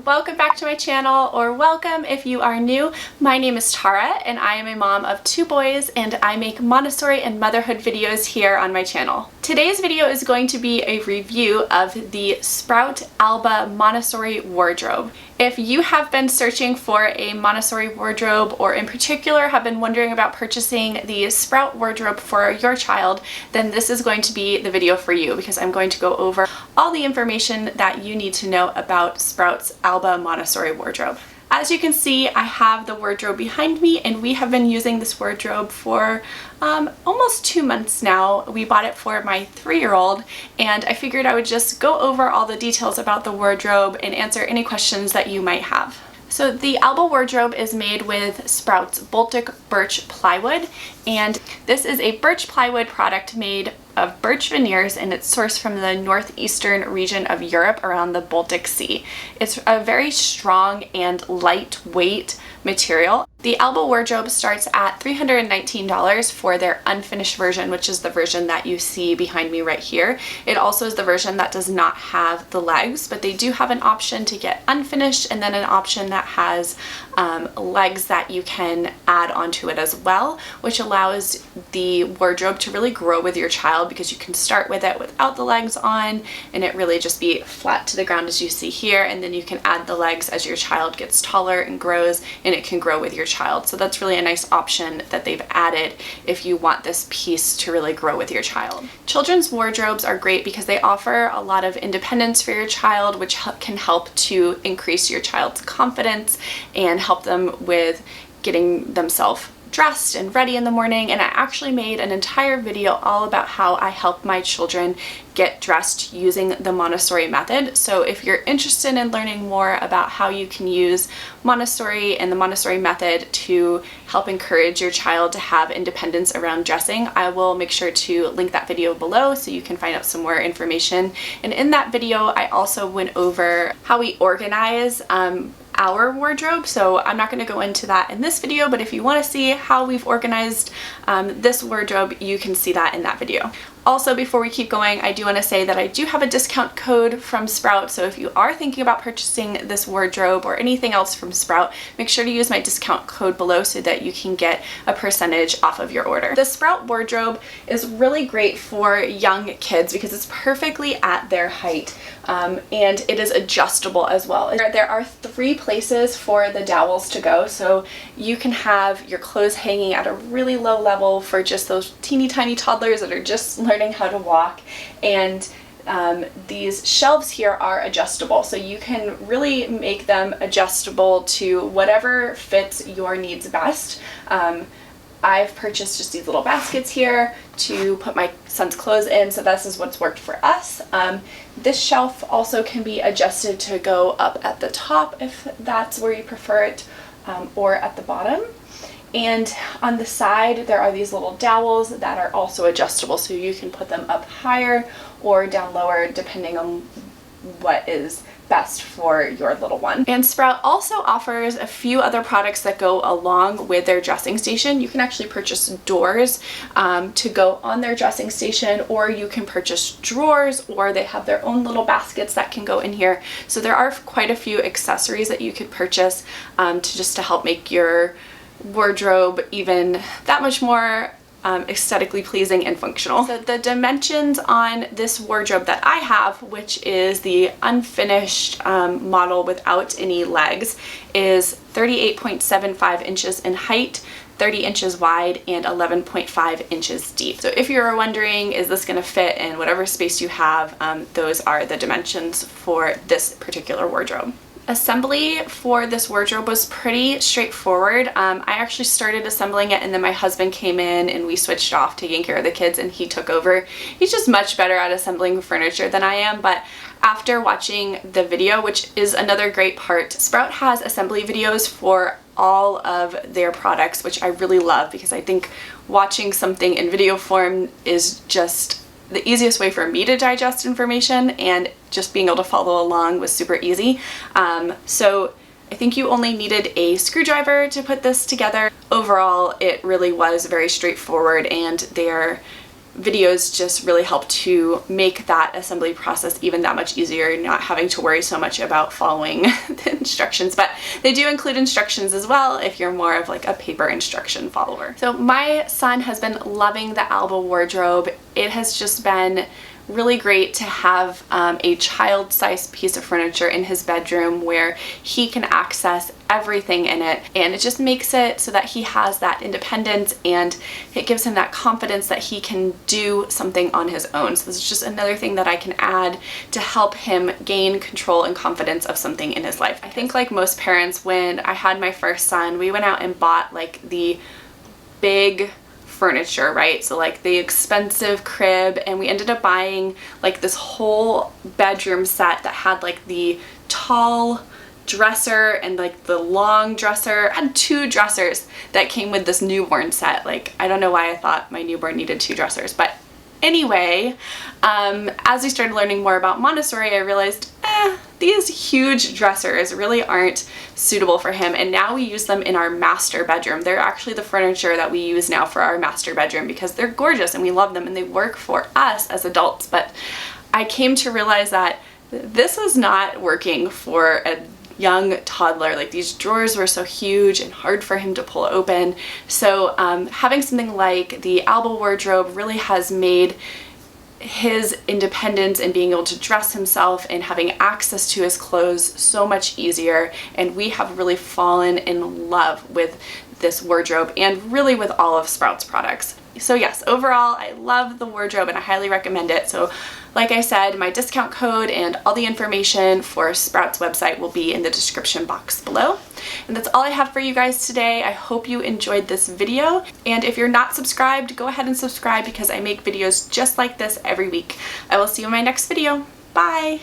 Welcome back to my channel, or welcome if you are new. My name is Tara and I am a mom of 2 boys and I make Montessori and motherhood videos here on my channel. Today's video is going to be a review of the Sprout Alba Montessori wardrobe. If you have been searching for a Montessori wardrobe, or in particular have been wondering about purchasing the Sprout wardrobe for your child, then this is going to be the video for you, because I'm going to go over all the information that you need to know about Sprout's Alba Montessori wardrobe. As you can see, I have the wardrobe behind me, and we have been using this wardrobe for almost 2 months now. We bought it for my 3-year-old, and I figured I would just go over all the details about the wardrobe and answer any questions that you might have. So the Alba wardrobe is made with Sprout's Baltic birch plywood, and this is a birch plywood product made of birch veneers, and it's sourced from the northeastern region of Europe around the Baltic Sea. It's a very strong and lightweight material. The Alba wardrobe starts at $319 for their unfinished version, which is the version that you see behind me right here. It also is the version that does not have the legs, but they do have an option to get unfinished, and then an option that has legs that you can add onto it as well, which allows the wardrobe to really grow with your child, because you can start with it without the legs on and it really just be flat to the ground as you see here, and then you can add the legs as your child gets taller and grows, and it can grow with your child. So that's really a nice option that they've added if you want this piece to really grow with your child. Children's wardrobes are great because they offer a lot of independence for your child, which can help to increase your child's confidence and help them with getting themselves dressed and ready in the morning. And I actually made an entire video all about how I help my children get dressed using the Montessori method. So if you're interested in learning more about how you can use Montessori and the Montessori method to help encourage your child to have independence around dressing, I will make sure to link that video below so you can find out some more information. And in that video, I also went over how we organize our wardrobe, so I'm not going to go into that in this video, but if you want to see how we've organized this wardrobe, you can see that in that video. Also, before we keep going, I do want to say that I do have a discount code from Sprout, so if you are thinking about purchasing this wardrobe or anything else from Sprout, make sure to use my discount code below so that you can get a percentage off of your order. The Sprout wardrobe is really great for young kids because it's perfectly at their height, and it is adjustable as well. There are 3 places for the dowels to go, so you can have your clothes hanging at a really low level for just those teeny tiny toddlers that are just learning how to walk, and these shelves here are adjustable, so you can really make them adjustable to whatever fits your needs best. I've purchased just these little baskets here to put my son's clothes in, so this is what's worked for us. This shelf also can be adjusted to go up at the top if that's where you prefer it, or at the bottom. And on the side there are these little dowels that are also adjustable, so you can put them up higher or down lower depending on what is best for your little one. And Sprout also offers a few other products that go along with their dressing station. You can actually purchase doors to go on their dressing station, or you can purchase drawers, or they have their own little baskets that can go in here. So there are quite a few accessories that you could purchase to help make your wardrobe even that much more aesthetically pleasing and functional. So the dimensions on this wardrobe that I have, which is the unfinished model without any legs, is 38.75 inches in height, 30 inches wide, and 11.5 inches deep. So if you're wondering, is this going to fit in whatever space you have, those are the dimensions for this particular wardrobe. Assembly for this wardrobe was pretty straightforward. I actually started assembling it, and then my husband came in and we switched off taking care of the kids, and he took over. He's just much better at assembling furniture than I am, but after watching the video, which is another great part, Sprout has assembly videos for all of their products, which I really love because I think watching something in video form is just the easiest way for me to digest information, and just being able to follow along was super easy. So I think you only needed a screwdriver to put this together. Overall, it really was very straightforward, and they're videos just really help to make that assembly process even that much easier, not having to worry so much about following the instructions. But they do include instructions as well if you're more of like a paper instruction follower. So my son has been loving the Alba wardrobe. It has just been really great to have a child-sized piece of furniture in his bedroom where he can access everything in it, and it just makes it so that he has that independence, and it gives him that confidence that he can do something on his own. So this is just another thing that I can add to help him gain control and confidence of something in his life. I think like most parents, when I had my first son, we went out and bought like the big furniture, right? So like the expensive crib, and we ended up buying like this whole bedroom set that had like the tall dresser and like the long dresser. I had 2 dressers that came with this newborn set. Like, I don't know why I thought my newborn needed 2 dressers, but anyway, as we started learning more about Montessori, I realized these huge dressers really aren't suitable for him, and now we use them in our master bedroom. They're actually the furniture that we use now for our master bedroom because they're gorgeous and we love them and they work for us as adults. But I came to realize that this was not working for a young toddler. Like, these drawers were so huge and hard for him to pull open. So having something like the Alba wardrobe really has made his independence and being able to dress himself and having access to his clothes so much easier, and we have really fallen in love with this wardrobe and really with all of Sprouts products. So yes, overall I love the wardrobe and I highly recommend it. So like I said, my discount code and all the information for Sprouts website will be in the description box below. And that's all I have for you guys today. I hope you enjoyed this video, and if you're not subscribed, go ahead and subscribe because I make videos just like this every week. I will see you in my next video. Bye!